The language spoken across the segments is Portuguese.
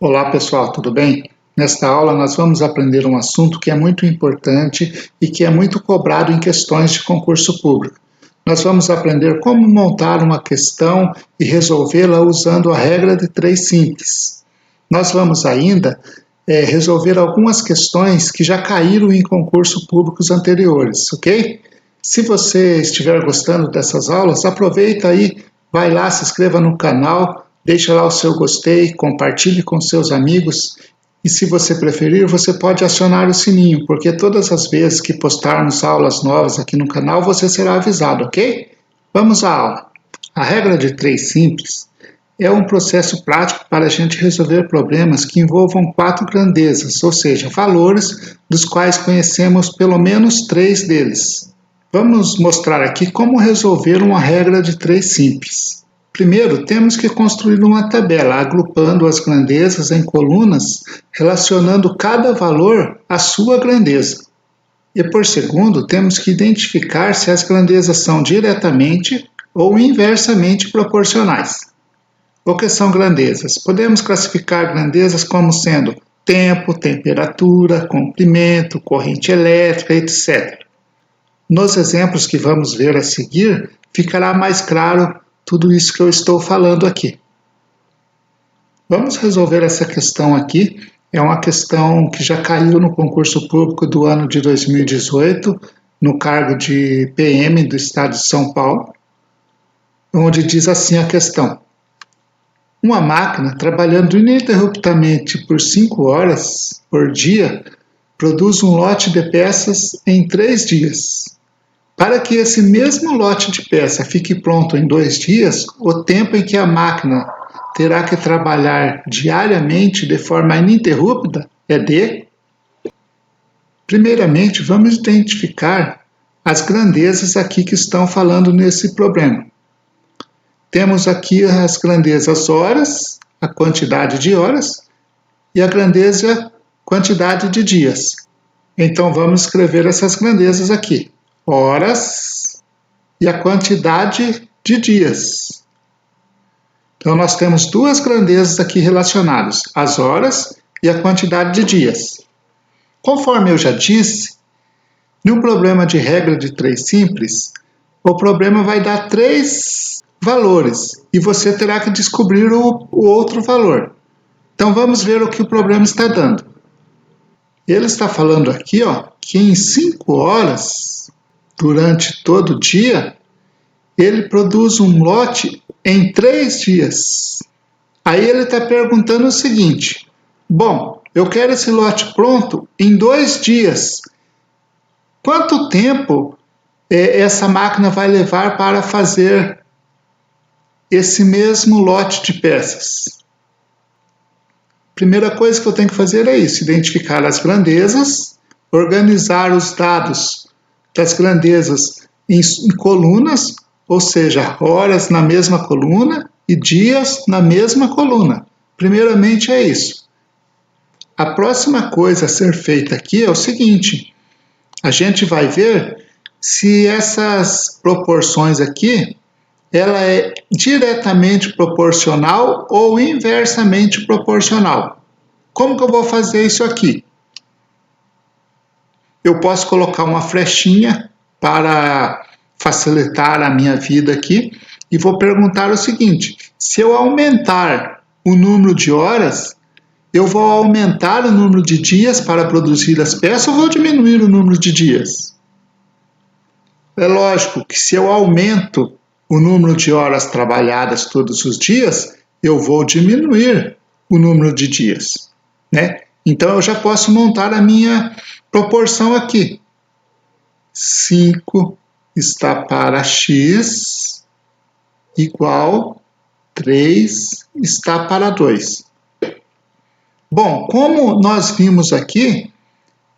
Olá pessoal, tudo bem? Nesta aula nós vamos aprender um assunto que é muito importante e que é muito cobrado em questões de concurso público. Nós vamos aprender como montar uma questão e resolvê-la usando a regra de 3 simples. Nós vamos ainda resolver algumas questões que já caíram em concursos públicos anteriores, ok? Se você estiver gostando dessas aulas, aproveita aí, vai lá, se inscreva no canal, deixa lá o seu gostei, compartilhe com seus amigos e se você preferir, você pode acionar o sininho, porque todas as vezes que postarmos aulas novas aqui no canal, você será avisado, ok? Vamos à aula. A regra de 3 simples é um processo prático para a gente resolver problemas que envolvam 4 grandezas, ou seja, valores dos quais conhecemos pelo menos 3 deles. Vamos mostrar aqui como resolver uma regra de 3 simples. Primeiro, temos que construir uma tabela, agrupando as grandezas em colunas, relacionando cada valor à sua grandeza. E por segundo, temos que identificar se as grandezas são diretamente ou inversamente proporcionais. O que são grandezas? Podemos classificar grandezas como sendo tempo, temperatura, comprimento, corrente elétrica, etc. Nos exemplos que vamos ver a seguir, ficará mais claro tudo isso que eu estou falando aqui. Vamos resolver essa questão aqui. É uma questão que já caiu no concurso público do ano de 2018, no cargo de PM do estado de São Paulo, onde diz assim a questão. Uma máquina trabalhando ininterruptamente por 5 horas por dia produz um lote de peças em 3 dias. Para que esse mesmo lote de peça fique pronto em 2 dias, o tempo em que a máquina terá que trabalhar diariamente de forma ininterrupta é de... Primeiramente, vamos identificar as grandezas aqui que estão falando nesse problema. Temos aqui as grandezas horas, a quantidade de horas, e a grandeza quantidade de dias. Então, vamos escrever essas grandezas aqui. Horas e a quantidade de dias. Então, nós temos 2 grandezas aqui relacionadas, as horas e a quantidade de dias. Conforme eu já disse, no problema de regra de 3 simples, o problema vai dar 3 valores e você terá que descobrir o outro valor. Então, vamos ver o que o problema está dando. Ele está falando aqui, que em 5 horas... Durante todo o dia, ele produz um lote em 3 dias. Aí ele está perguntando o seguinte, bom, eu quero esse lote pronto em 2 dias. Quanto tempo essa máquina vai levar para fazer esse mesmo lote de peças? Primeira coisa que eu tenho que fazer é isso, identificar as grandezas, organizar os dados das grandezas em colunas, ou seja, horas na mesma coluna e dias na mesma coluna. Primeiramente é isso. A próxima coisa a ser feita aqui é o seguinte, a gente vai ver se essas proporções aqui, ela é diretamente proporcional ou inversamente proporcional. Como que eu vou fazer isso aqui? Eu posso colocar uma flechinha para facilitar a minha vida aqui e vou perguntar o seguinte, se eu aumentar o número de horas, eu vou aumentar o número de dias para produzir as peças ou vou diminuir o número de dias? É lógico que se eu aumento o número de horas trabalhadas todos os dias, eu vou diminuir o número de dias, né? Então, eu já posso montar a minha proporção aqui. 5 está para x igual 3 está para 2. Bom, como nós vimos aqui,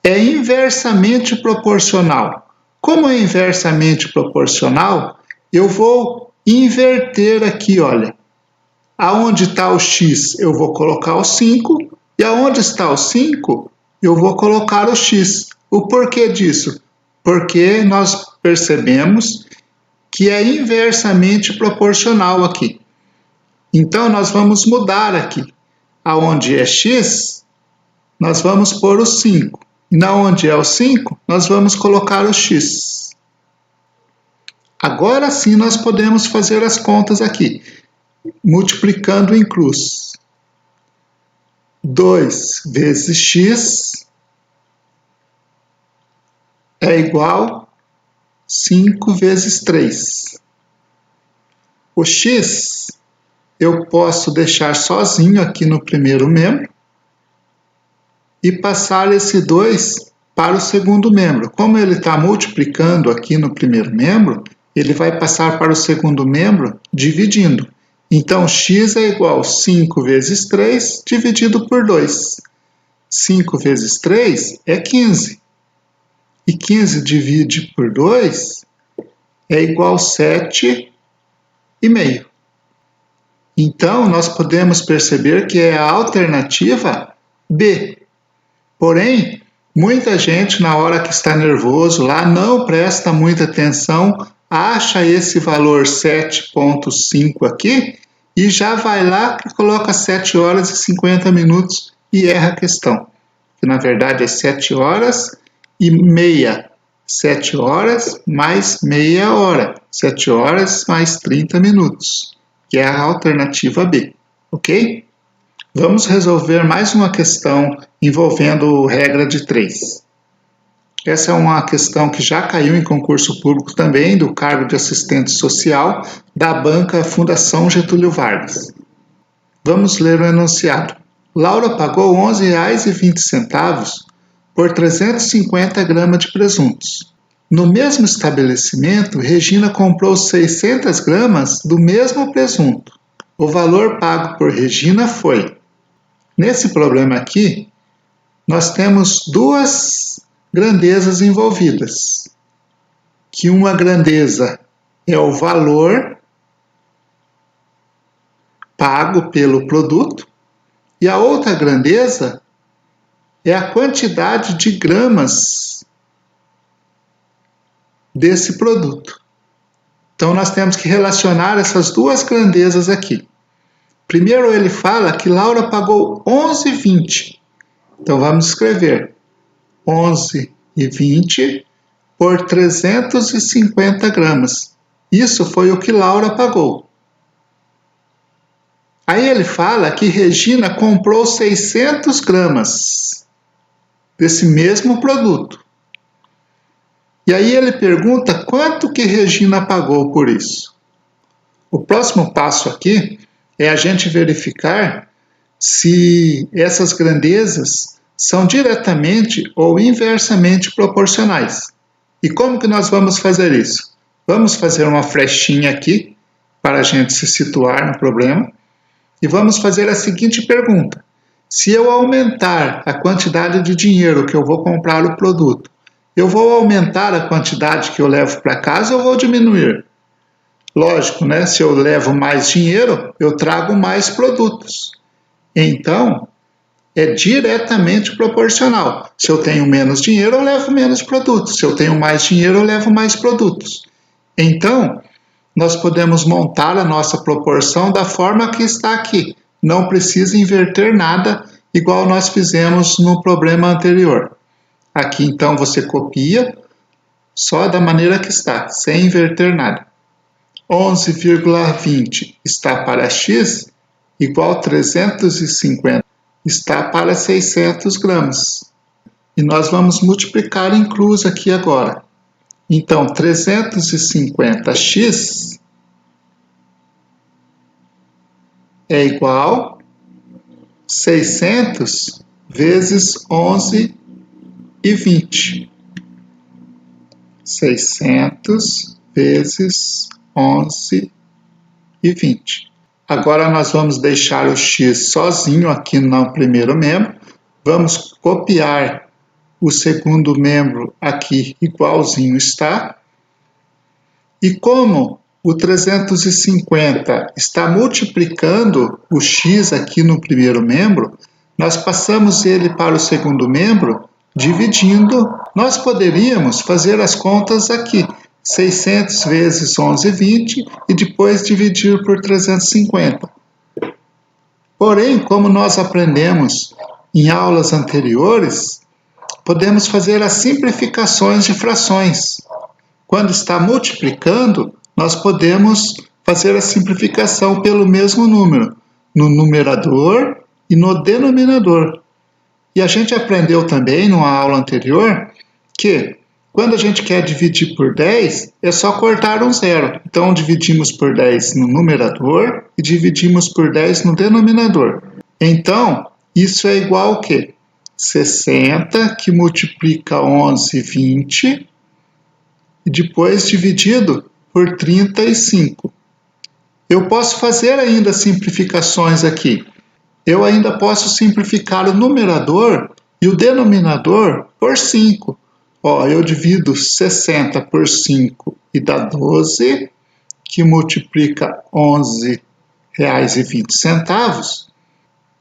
é inversamente proporcional. Como é inversamente proporcional, eu vou inverter aqui, olha. Aonde está o x, eu vou colocar o 5. E aonde está o 5, eu vou colocar o x. O porquê disso? Porque nós percebemos que é inversamente proporcional aqui. Então, nós vamos mudar aqui. aonde é x, nós vamos pôr o 5. E na onde é o 5, nós vamos colocar o x. Agora sim nós podemos fazer as contas aqui, multiplicando em cruz. 2 vezes x é igual a 5 vezes 3. O x eu posso deixar sozinho aqui no primeiro membro e passar esse 2 para o segundo membro. Como ele está multiplicando aqui no primeiro membro, ele vai passar para o segundo membro dividindo. Então, x é igual a 5 vezes 3 dividido por 2. 5 vezes 3 é 15. E 15 divide por 2 é igual a 7,5. Então, nós podemos perceber que é a alternativa B. Porém, muita gente, na hora que está nervoso lá, não presta muita atenção, acha esse valor 7,5 aqui e já vai lá e coloca 7 horas e 50 minutos e erra a questão. Que na verdade é 7 horas e meia. 7 horas mais meia hora. 7 horas mais 30 minutos. Que é a alternativa B. Ok? Vamos resolver mais uma questão envolvendo regra de 3. Essa é uma questão que já caiu em concurso público também, do cargo de assistente social da banca Fundação Getúlio Vargas. Vamos ler o enunciado. Laura pagou R$ 11,20 por 350 gramas de presuntos. No mesmo estabelecimento, Regina comprou 600 gramas do mesmo presunto. O valor pago por Regina foi... Nesse problema aqui, nós temos duas grandezas envolvidas. Que uma grandeza é o valor pago pelo produto e a outra grandeza é a quantidade de gramas desse produto. Então, nós temos que relacionar essas duas grandezas aqui. Primeiro, ele fala que Laura pagou 11,20. Então, vamos escrever 11,20 por 350 gramas. Isso foi o que Laura pagou. Aí ele fala que Regina comprou 600 gramas desse mesmo produto. E aí ele pergunta quanto que Regina pagou por isso. O próximo passo aqui é a gente verificar se essas grandezas são diretamente ou inversamente proporcionais. E como que nós vamos fazer isso? Vamos fazer uma flechinha aqui para a gente se situar no problema e vamos fazer a seguinte pergunta. Se eu aumentar a quantidade de dinheiro que eu vou comprar o produto, eu vou aumentar a quantidade que eu levo para casa ou vou diminuir? Lógico, né? Se eu levo mais dinheiro, eu trago mais produtos. Então, é diretamente proporcional. Se eu tenho menos dinheiro, eu levo menos produtos. Se eu tenho mais dinheiro, eu levo mais produtos. Então, nós podemos montar a nossa proporção da forma que está aqui. Não precisa inverter nada, igual nós fizemos no problema anterior. Aqui, então, você copia só da maneira que está, sem inverter nada. 11,20 está para x, igual 350 está para 600 gramas. E nós vamos multiplicar em cruz aqui agora. Então, 350x é igual a 600 vezes 11,20. 600 vezes 11,20. Agora nós vamos deixar o x sozinho aqui no primeiro membro. Vamos copiar o segundo membro aqui igualzinho está. E como o 350 está multiplicando o x aqui no primeiro membro, nós passamos ele para o segundo membro dividindo. Nós poderíamos fazer as contas aqui. 600 vezes 11,20 e depois dividir por 350. Porém, como nós aprendemos em aulas anteriores, podemos fazer as simplificações de frações. Quando está multiplicando, nós podemos fazer a simplificação pelo mesmo número, no numerador e no denominador. E a gente aprendeu também, numa aula anterior, que quando a gente quer dividir por 10, é só cortar um zero. Então, dividimos por 10 no numerador e dividimos por 10 no denominador. Então, isso é igual ao quê? 60, que multiplica 11, 20, e depois dividido por 35. Eu posso fazer ainda simplificações aqui. Eu ainda posso simplificar o numerador e o denominador por 5. Eu divido 60 por 5 e dá 12, que multiplica R$11,20.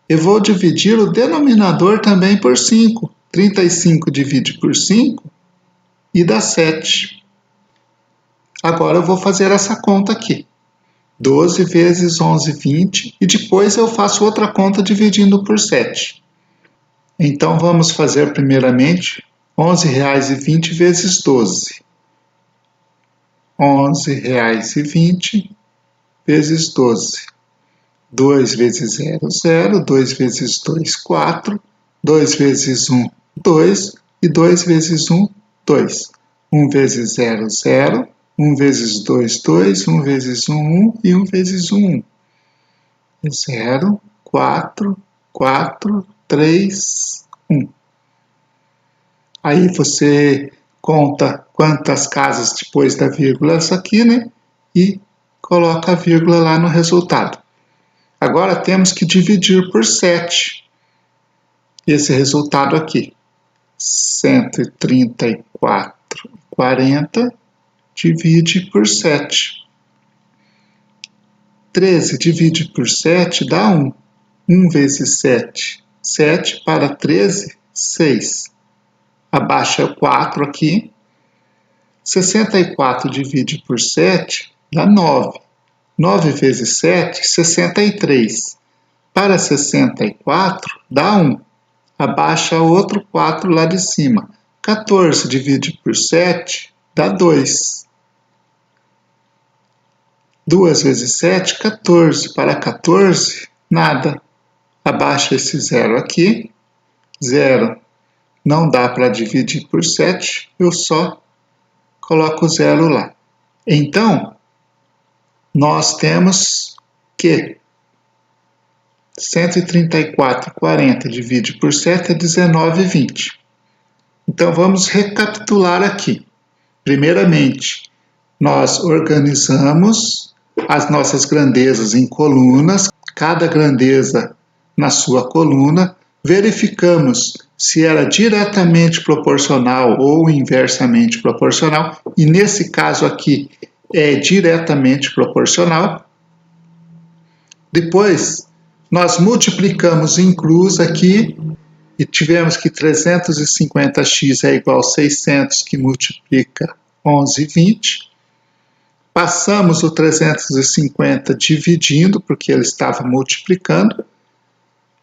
Eu vou dividir o denominador também por 5. 35 divide por 5 e dá 7. Agora eu vou fazer essa conta aqui. 12 vezes 11, 20, e depois eu faço outra conta dividindo por 7. Então, vamos fazer primeiramente R$11,20 vezes 12. R$11,20 vezes 12. 2 vezes 0, 0. 2 vezes 2, 4. 2 vezes 1, 2. E 2 vezes 1, 2. 1 vezes 0, 0. 1 vezes 2, 2, 1 vezes 1, 1 e 1 vezes 1, 1. 0, 4, 4, 3, 1. Aí você conta quantas casas depois da vírgula essa aqui, né? E coloca a vírgula lá no resultado. Agora temos que dividir por 7 esse resultado aqui. 134,40 divide por 7. 13 divide por 7 dá 1. 1 vezes 7. 7 para 13, 6. Abaixa 4 aqui. 64 divide por 7 dá 9. 9 vezes 7, 63. Para 64 dá 1. Abaixa outro 4 lá de cima. 14 divide por 7 dá 2. 2 vezes 7, 14. Para 14, nada. Abaixa esse 0 aqui. 0 não dá para dividir por 7, eu só coloco o 0 lá. Então, nós temos que 134,40 divide por 7 é 19,20. Então, vamos recapitular aqui. Primeiramente, nós organizamos as nossas grandezas em colunas, cada grandeza na sua coluna, verificamos se era diretamente proporcional ou inversamente proporcional, e nesse caso aqui é diretamente proporcional. Depois, nós multiplicamos em cruz aqui, e tivemos que 350x é igual a 600, que multiplica 11,20. Passamos o 350 dividindo, porque ele estava multiplicando.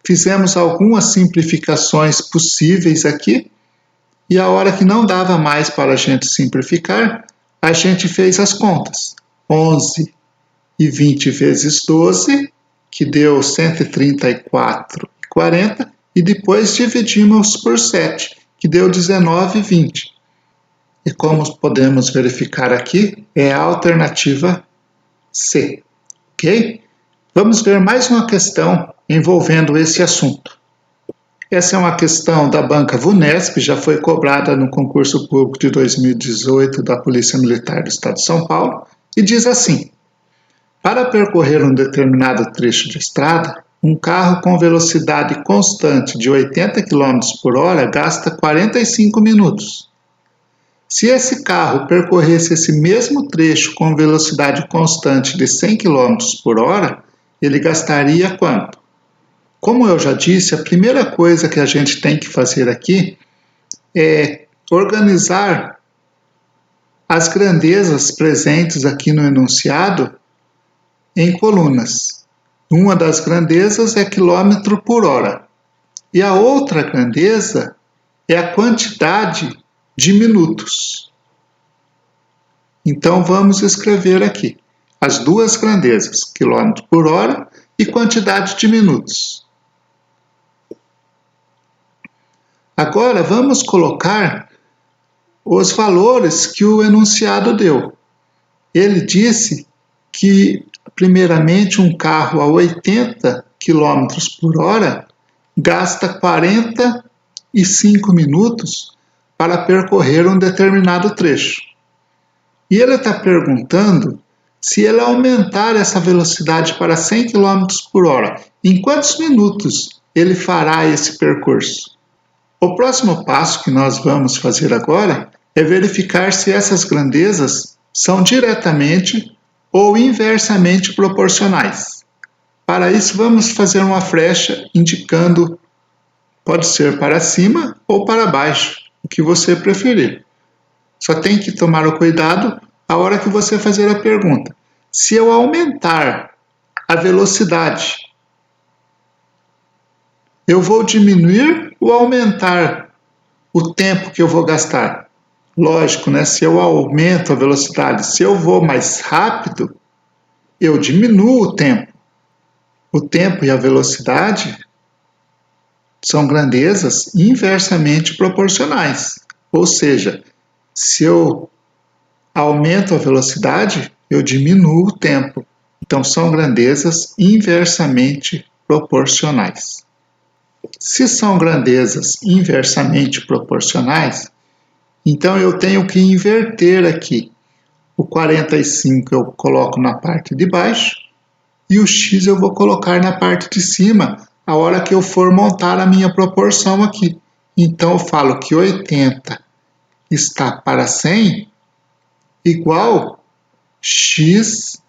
Fizemos algumas simplificações possíveis aqui. E a hora que não dava mais para a gente simplificar, a gente fez as contas. 11 e 20 vezes 12, que deu 134,40. E depois dividimos por 7, que deu 19,20. E como podemos verificar aqui, é a alternativa C, ok? Vamos ver mais uma questão envolvendo esse assunto. Essa é uma questão da banca VUNESP, já foi cobrada no concurso público de 2018 da Polícia Militar do Estado de São Paulo, e diz assim: para percorrer um determinado trecho de estrada, um carro com velocidade constante de 80 km por hora gasta 45 minutos. Se esse carro percorresse esse mesmo trecho com velocidade constante de 100 km por hora, ele gastaria quanto? Como eu já disse, a primeira coisa que a gente tem que fazer aqui é organizar as grandezas presentes aqui no enunciado em colunas. Uma das grandezas é quilômetro por hora. E a outra grandeza é a quantidade de minutos. Então vamos escrever aqui as duas grandezas, quilômetro por hora e quantidade de minutos. Agora vamos colocar os valores que o enunciado deu. Ele disse que, primeiramente, um carro a 80 km por hora gasta 45 minutos para percorrer um determinado trecho. E ele está perguntando se ele aumentar essa velocidade para 100 km por hora, em quantos minutos ele fará esse percurso? O próximo passo que nós vamos fazer agora é verificar se essas grandezas são diretamente ou inversamente proporcionais. Para isso, vamos fazer uma flecha indicando, pode ser para cima ou para baixo, o que você preferir. Só tem que tomar o cuidado a hora que você fazer a pergunta. Se eu aumentar a velocidade, eu vou diminuir ou aumentar o tempo que eu vou gastar? Lógico, né? Se eu aumento a velocidade, se eu vou mais rápido, eu diminuo o tempo. O tempo e a velocidade são grandezas inversamente proporcionais. Ou seja, se eu aumento a velocidade, eu diminuo o tempo. Então, são grandezas inversamente proporcionais. Se são grandezas inversamente proporcionais, então eu tenho que inverter aqui. O 45 eu coloco na parte de baixo e o x eu vou colocar na parte de cima a hora que eu for montar a minha proporção aqui. Então eu falo que 80 está para 100 igual x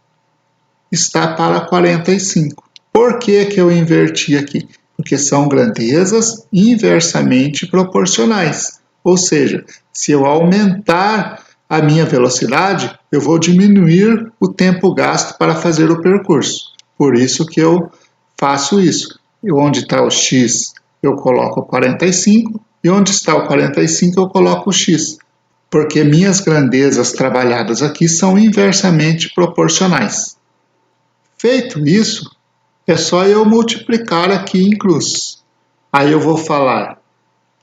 está para 45. Por que que eu inverti aqui? Porque são grandezas inversamente proporcionais. Ou seja, se eu aumentar a minha velocidade, eu vou diminuir o tempo gasto para fazer o percurso. Por isso que eu faço isso. E onde está o x, eu coloco 45, e onde está o 45, eu coloco o x. Porque minhas grandezas trabalhadas aqui são inversamente proporcionais. Feito isso, é só eu multiplicar aqui em cruz. Aí eu vou falar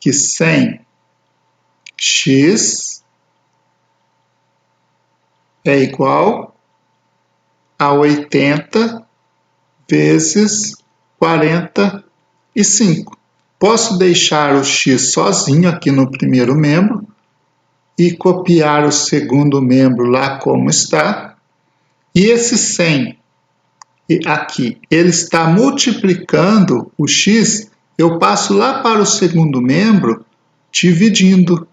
que 100x é igual a 80 vezes 45. Posso deixar o x sozinho aqui no primeiro membro e copiar o segundo membro lá como está. E esse 100 aqui, ele está multiplicando o x, eu passo lá para o segundo membro dividindo.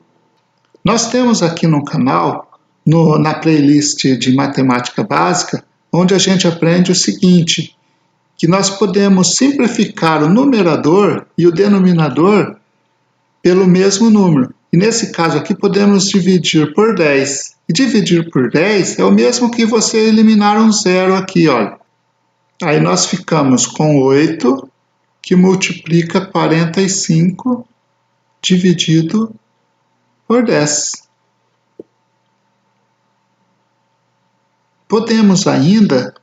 Nós temos aqui no canal, na playlist de matemática básica, onde a gente aprende o seguinte, que nós podemos simplificar o numerador e o denominador pelo mesmo número. E nesse caso aqui podemos dividir por 10. E dividir por 10 é o mesmo que você eliminar um zero aqui, olha. Aí nós ficamos com 8, que multiplica 45 dividido por 10. Podemos ainda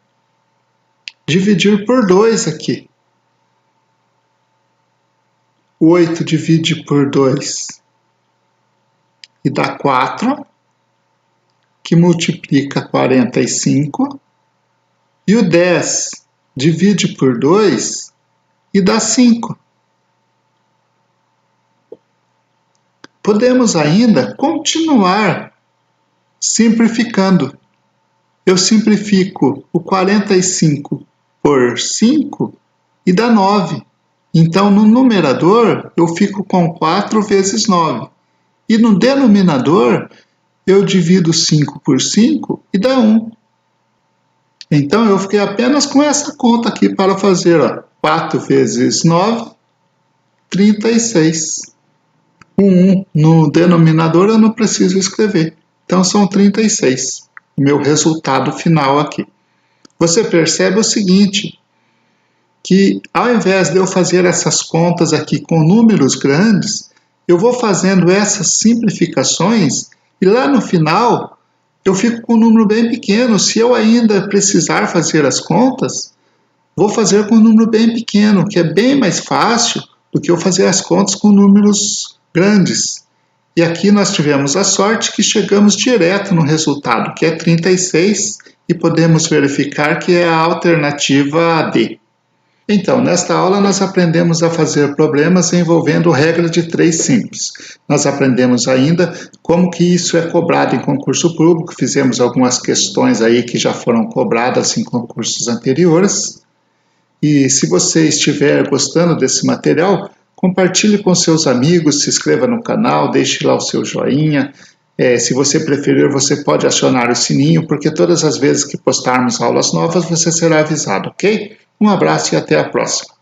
dividir por 2 aqui. 8 divide por 2 e dá 4, que multiplica 45. E o 10 divide por 2 e dá 5. Podemos ainda continuar simplificando. Eu simplifico o 45 por 5 e dá 9. Então, no numerador, eu fico com 4 vezes 9. E no denominador, eu divido 5 por 5 e dá 1. Então, eu fiquei apenas com essa conta aqui para fazer, ó, 4 vezes 9, 36. O 1 no denominador eu não preciso escrever. Então, são 36. O meu resultado final aqui. Você percebe o seguinte, que ao invés de eu fazer essas contas aqui com números grandes, eu vou fazendo essas simplificações e lá no final eu fico com um número bem pequeno. Se eu ainda precisar fazer as contas, vou fazer com um número bem pequeno, que é bem mais fácil do que eu fazer as contas com números grandes. E aqui nós tivemos a sorte que chegamos direto no resultado, que é 36, e podemos verificar que é a alternativa D. Então, nesta aula nós aprendemos a fazer problemas envolvendo regra de 3 simples. Nós aprendemos ainda como que isso é cobrado em concurso público, fizemos algumas questões aí que já foram cobradas em concursos anteriores. E se você estiver gostando desse material, compartilhe com seus amigos, se inscreva no canal, deixe lá o seu joinha. Se você preferir, você pode acionar o sininho, porque todas as vezes que postarmos aulas novas, você será avisado, ok? Um abraço e até a próxima.